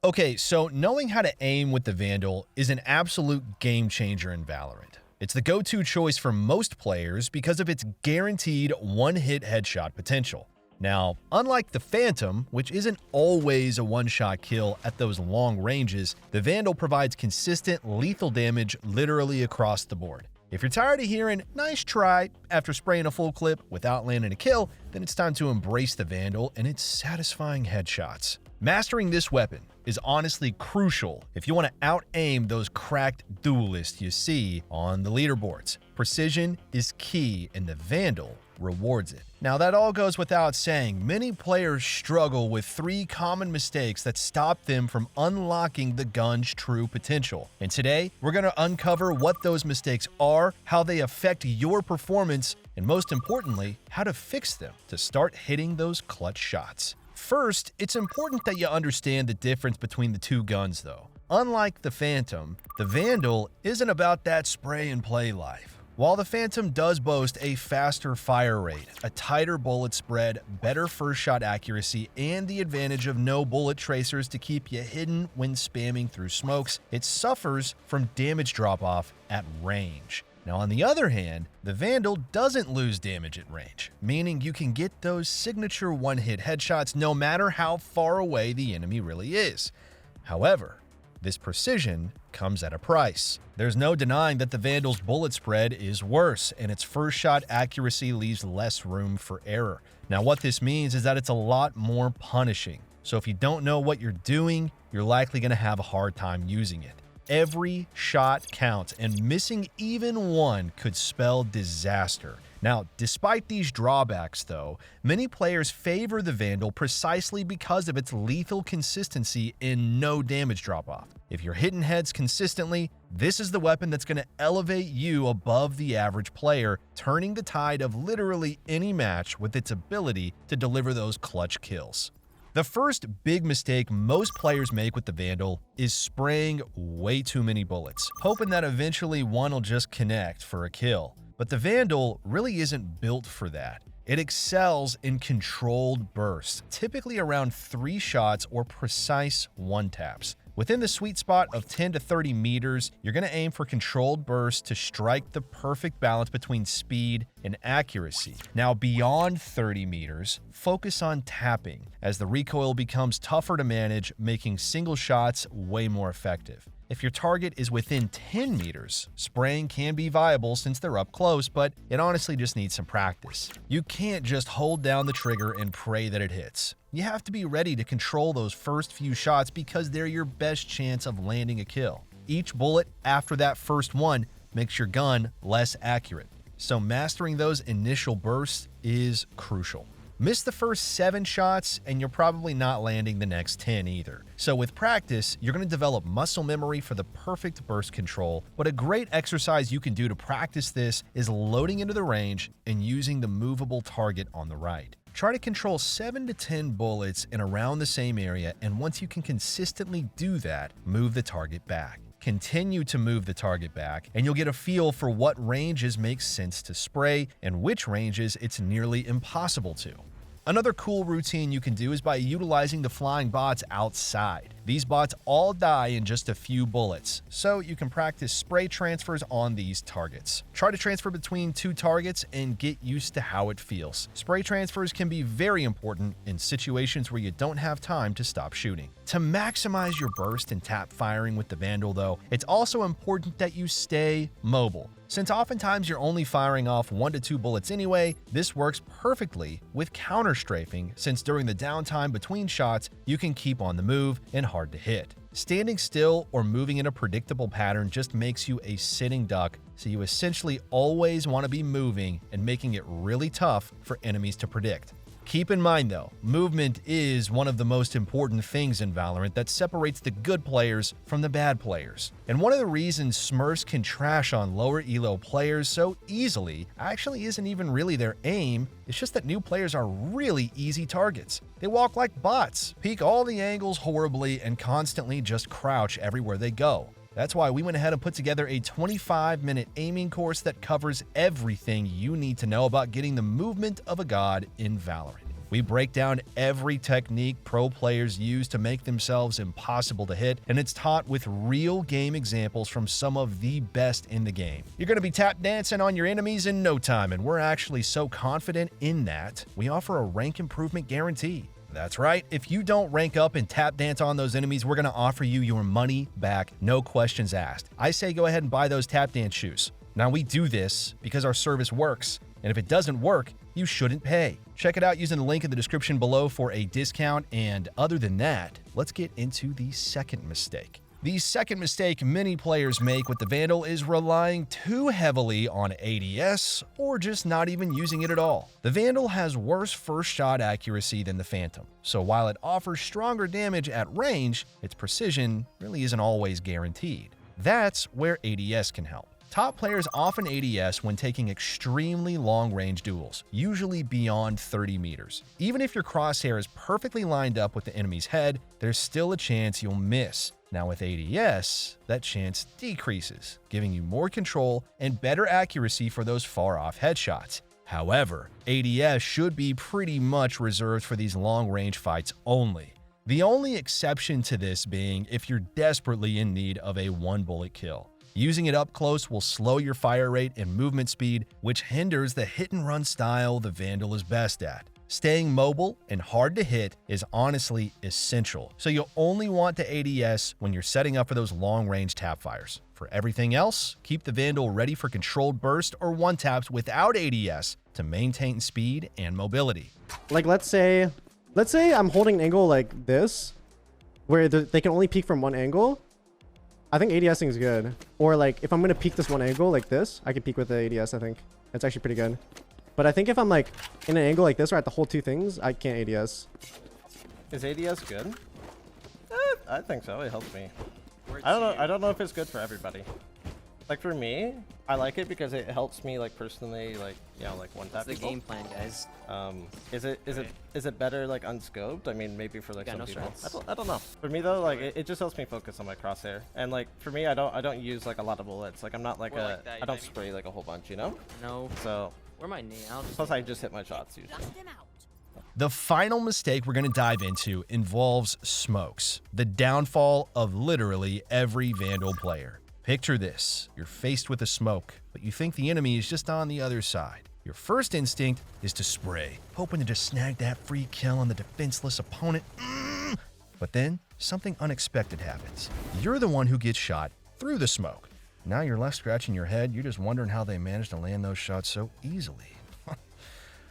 Okay, so knowing how to aim with the Vandal is an absolute game changer in Valorant. It's the go-to choice for most players because of its guaranteed one-hit headshot potential. Now, unlike the Phantom, which isn't always a one-shot kill at those long ranges, the Vandal provides consistent, lethal damage literally across the board. If you're tired of hearing "nice try" after spraying a full clip without landing a kill, then it's time to embrace the Vandal and its satisfying headshots. Mastering this weapon is honestly crucial if you want to out-aim those cracked duelists you see on the leaderboards. Precision is key, and the Vandal rewards it. Now, that all goes without saying. Many players struggle with 3 common mistakes that stop them from unlocking the gun's true potential. And today, we're going to uncover what those mistakes are, how they affect your performance, and most importantly, how to fix them to start hitting those clutch shots. First, it's important that you understand the difference between the two guns though. Unlike the Phantom, the Vandal isn't about that spray and play life. While the Phantom does boast a faster fire rate, a tighter bullet spread, better first shot accuracy, and the advantage of no bullet tracers to keep you hidden when spamming through smokes, it suffers from damage drop-off at range. Now, on the other hand, the Vandal doesn't lose damage at range, meaning you can get those signature one-hit headshots no matter how far away the enemy really is. However, this precision comes at a price. There's no denying that the Vandal's bullet spread is worse, and its first shot accuracy leaves less room for error. Now, what this means is that it's a lot more punishing. So if you don't know what you're doing, you're likely going to have a hard time using it. Every shot counts, and missing even one could spell disaster. Now, despite these drawbacks though, many players favor the Vandal precisely because of its lethal consistency and no damage drop-off. If you're hitting heads consistently, this is the weapon that's going to elevate you above the average player, turning the tide of literally any match with its ability to deliver those clutch kills. The first big mistake most players make with the Vandal is spraying way too many bullets, hoping that eventually one will just connect for a kill. But the Vandal really isn't built for that. It excels in controlled bursts, typically around 3 shots or precise one-taps. Within the sweet spot of 10 to 30 meters, you're going to aim for controlled bursts to strike the perfect balance between speed and accuracy. Now, beyond 30 meters, focus on tapping, as the recoil becomes tougher to manage, making single shots way more effective. If your target is within 10 meters, spraying can be viable since they're up close, but it honestly just needs some practice. You can't just hold down the trigger and pray that it hits. You have to be ready to control those first few shots because they're your best chance of landing a kill. Each bullet after that first one makes your gun less accurate, so mastering those initial bursts is crucial. Miss the first 7 shots and you're probably not landing the next 10 either. So with practice, you're going to develop muscle memory for the perfect burst control, but a great exercise you can do to practice this is loading into the range and using the movable target on the right. Try to control 7 to 10 bullets in around the same area, and once you can consistently do that, move the target back. Continue to move the target back, and you'll get a feel for what ranges make sense to spray and which ranges it's nearly impossible to. Another cool routine you can do is by utilizing the flying bots outside. These bots all die in just a few bullets, so you can practice spray transfers on these targets. Try to transfer between 2 targets and get used to how it feels. Spray transfers can be very important in situations where you don't have time to stop shooting. To maximize your burst and tap firing with the Vandal though, it's also important that you stay mobile. Since oftentimes you're only firing off 1 to 2 bullets anyway, this works perfectly with counter-strafing, since during the downtime between shots, you can keep on the move and hard to hit. Standing still or moving in a predictable pattern just makes you a sitting duck, so you essentially always want to be moving and making it really tough for enemies to predict. Keep in mind though, movement is one of the most important things in Valorant that separates the good players from the bad players. And one of the reasons Smurfs can trash on lower elo players so easily actually isn't even really their aim, it's just that new players are really easy targets. They walk like bots, peek all the angles horribly, and constantly just crouch everywhere they go. That's why we went ahead and put together a 25-minute aiming course that covers everything you need to know about getting the movement of a god in Valorant. We break down every technique pro players use to make themselves impossible to hit, and it's taught with real game examples from some of the best in the game. You're going to be tap dancing on your enemies in no time, and we're actually so confident in that, we offer a rank improvement guarantee. That's right, if you don't rank up and tap dance on those enemies, we're going to offer you your money back, no questions asked. I say go ahead and buy those tap dance shoes. Now, we do this because our service works, and if it doesn't work, you shouldn't pay. Check it out using the link in the description below for a discount, and other than that, let's get into the second mistake. The second mistake many players make with the Vandal is relying too heavily on ADS or just not even using it at all. The Vandal has worse first shot accuracy than the Phantom, so while it offers stronger damage at range, its precision really isn't always guaranteed. That's where ADS can help. Top players often ADS when taking extremely long-range duels, usually beyond 30 meters. Even if your crosshair is perfectly lined up with the enemy's head, there's still a chance you'll miss. Now with ADS, that chance decreases, giving you more control and better accuracy for those far-off headshots. However, ADS should be pretty much reserved for these long-range fights only. The only exception to this being if you're desperately in need of a one-bullet kill. Using it up close will slow your fire rate and movement speed, which hinders the hit-and-run style the Vandal is best at. Staying mobile and hard to hit is honestly essential, so you'll only want to ADS when you're setting up for those long-range tap fires. For everything else, keep the Vandal ready for controlled burst or one-taps without ADS to maintain speed and mobility. Like, let's say I'm holding an angle like this, where they can only peek from one angle. I think ADSing is good. Or like, if I'm going to peek this one angle like this, I can peek with the ADS, I think. It's actually pretty good. But I think if I'm like in an angle like this where I have to hold two things, I can't ADS. Is ADS good? I think so. It helps me. I don't know if it's good for everybody. Like for me, I like it because it helps me like personally, like like one tap. What's the game plan, guys? Is it better like unscoped? I mean, maybe for like some no people. stress. I don't know. For me though, like it just helps me focus on my crosshair. And like for me, I don't use like a lot of bullets. Like I'm not like I don't spray like a whole bunch, you know? No. So Where my name? plus I just hit my shots usually. The final mistake we're going to dive into involves smokes, the downfall of literally every Vandal player. Picture this, you're faced with a smoke, but you think the enemy is just on the other side. Your first instinct is to spray, hoping to just snag that free kill on the defenseless opponent. But then, something unexpected happens. You're the one who gets shot through the smoke. Now you're left scratching your head, you're just wondering how they managed to land those shots so easily.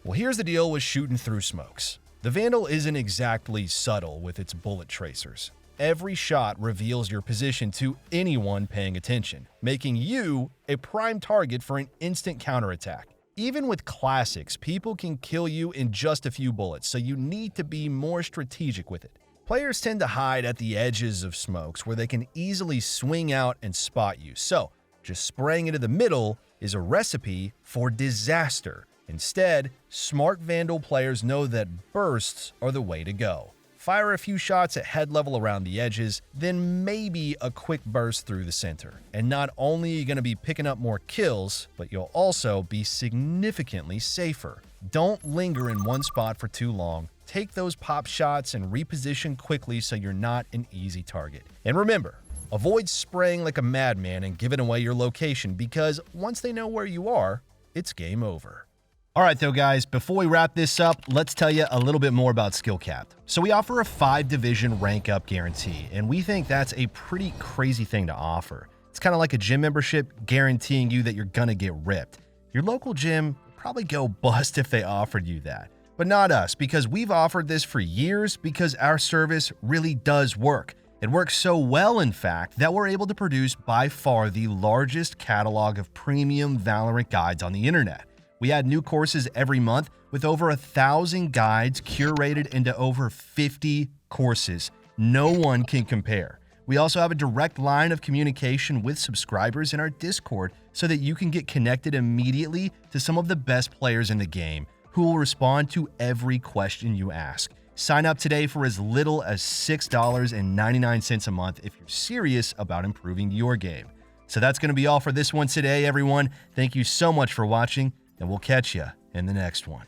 Well, here's the deal with shooting through smokes. The Vandal isn't exactly subtle with its bullet tracers. Every shot reveals your position to anyone paying attention, making you a prime target for an instant counterattack. Even with classics, people can kill you in just a few bullets, so you need to be more strategic with it. Players tend to hide at the edges of smokes where they can easily swing out and spot you, so just spraying into the middle is a recipe for disaster. Instead, smart Vandal players know that bursts are the way to go. Fire a few shots at head level around the edges, then maybe a quick burst through the center. And not only are you going to be picking up more kills, but you'll also be significantly safer. Don't linger in one spot for too long. Take those pop shots and reposition quickly so you're not an easy target. And remember, avoid spraying like a madman and giving away your location, because once they know where you are, it's game over. All right, though, guys, before we wrap this up, let's tell you a little bit more about SkillCapped. So we offer a 5-division rank up guarantee, and we think that's a pretty crazy thing to offer. It's kind of like a gym membership guaranteeing you that you're gonna get ripped. Your local gym would probably go bust if they offered you that. But not us, because we've offered this for years because our service really does work. It works so well, in fact, that we're able to produce by far the largest catalog of premium Valorant guides on the internet. We add new courses every month with over 1,000 guides curated into over 50 courses. No one can compare. We also have a direct line of communication with subscribers in our Discord so that you can get connected immediately to some of the best players in the game who will respond to every question you ask. Sign up today for as little as $6.99 a month if you're serious about improving your game. So that's going to be all for this one today, everyone. Thank you so much for watching, and we'll catch you in the next one.